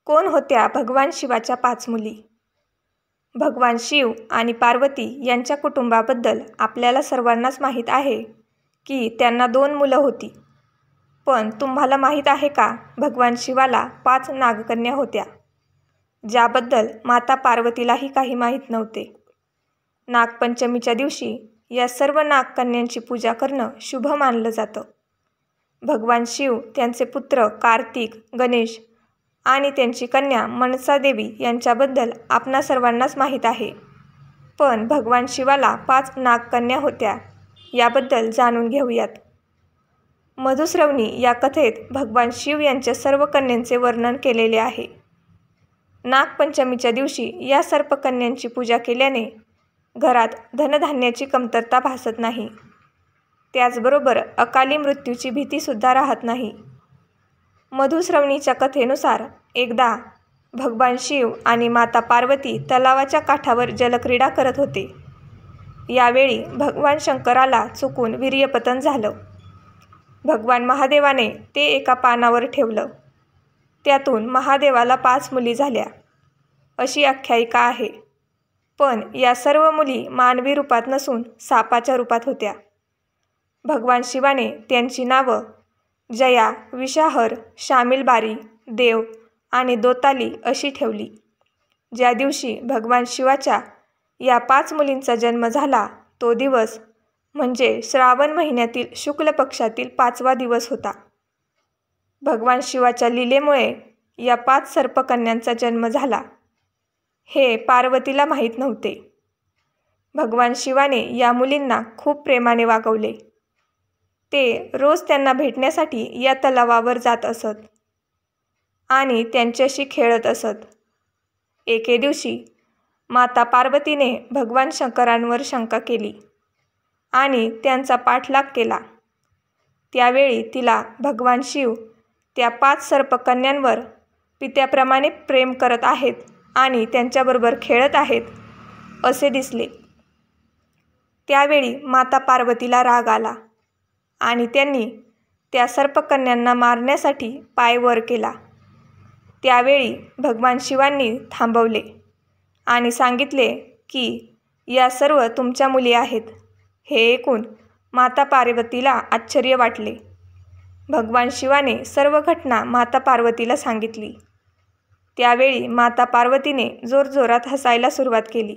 कोण होत्या भगवान शिवाच्या 5 मुली? भगवान शिव आणि पार्वती यांच्या कुटुंबाबद्दल आपल्याला सर्वांनाच माहीत आहे की त्यांना 2 मुलं होती. पण तुम्हाला माहीत आहे का भगवान शिवाला 5 नागकन्या होत्या, ज्याबद्दल माता पार्वतीलाही काही माहीत नव्हते. नागपंचमीच्या दिवशी या सर्व नागकन्यांची पूजा करणं शुभ मानलं जातं. भगवान शिव, त्यांचे पुत्र कार्तिक, गणेश आणि त्यांची कन्या मनसा देवी यांच्याबद्दल आपणा सर्वांनाच माहीत आहे. पण भगवान शिवाला 5 नागकन्या होत्या याबद्दल जाणून घेऊयात. मधुश्रवणी या कथेत भगवान शिव यांच्या सर्व कन्यांचे वर्णन केलेले आहे. नागपंचमीच्या दिवशी या सर्पकन्यांची पूजा केल्याने घरात धनधान्याची कमतरता भासत नाही. त्याचबरोबर अकाली मृत्यूची भीतीसुद्धा राहत नाही. मधुश्रवणीच्या कथेनुसार एकदा भगवान शिव आणि माता पार्वती तलावाच्या काठावर जलक्रीडा करत होते. यावेळी भगवान शंकराला चुकून वीर्यपतन झालं. भगवान महादेवाने ते एका पानावर ठेवलं. त्यातून महादेवाला 5 मुली झाल्या, अशी आख्यायिका आहे. पण या सर्व मुली मानवी रूपात नसून सापाच्या रूपात होत्या. भगवान शिवाने त्यांची नावं जया, विषाहर, शामीलबारी, देव आणि दोताली अशी ठेवली. ज्या दिवशी भगवान शिवाच्या या 5 मुलींचा जन्म झाला तो दिवस म्हणजे श्रावण महिन्यातील शुक्ल पक्षातील 5वा दिवस होता. भगवान शिवाच्या लीलेमुळे या 5 सर्पकन्यांचा जन्म झाला हे पार्वतीला माहीत नव्हते. भगवान शिवाने या मुलींना खूप प्रेमाने वागवले. ते रोज त्यांना भेटण्यासाठी या तलावावर जात असत आणि त्यांच्याशी खेळत असत. एके दिवशी माता पार्वतीने भगवान शंकरांवर शंका केली आणि त्यांचा पाठलाग केला. त्यावेळी तिला भगवान शिव त्या 5 सर्पकन्यांवर पित्याप्रमाणे प्रेम करत आहेत आणि त्यांच्याबरोबर खेळत आहेत असे दिसले. त्यावेळी माता पार्वतीला राग आला आणि त्यांनी त्या सर्पकन्यांना मारण्यासाठी पाय वर केला. त्यावेळी भगवान शिवांनी थांबवले आणि सांगितले की या सर्व तुमच्या मुली आहेत. हे ऐकून माता पार्वतीला आश्चर्य वाटले. भगवान शिवाने सर्व घटना माता पार्वतीला सांगितली. त्यावेळी माता पार्वतीने जोरजोरात हसायला सुरुवात केली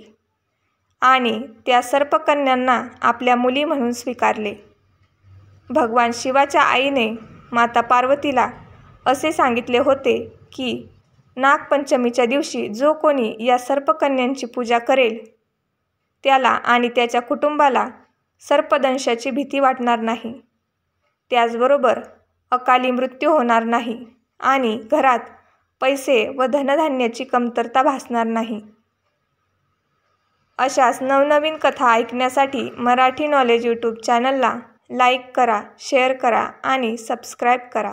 आणि त्या सर्पकन्यांना आपल्या मुली म्हणून स्वीकारले. भगवान शिवाच्या आईने माता पार्वतीला असे सांगितले होते की नागपंचमीच्या दिवशी जो कोणी या सर्पकन्यांची पूजा करेल त्याला आणि त्याच्या कुटुंबाला सर्पदंशाची भीती वाटणार नाही. त्याचबरोबर अकाली मृत्यू होणार नाही आणि घरात पैसे व धनधान्याची कमतरता भासणार नाही. अशाच नवनवीन कथा ऐकण्यासाठी मराठी नॉलेज यूट्यूब चॅनलला लाईक करा, शेअर करा आणि सबस्क्राईब करा.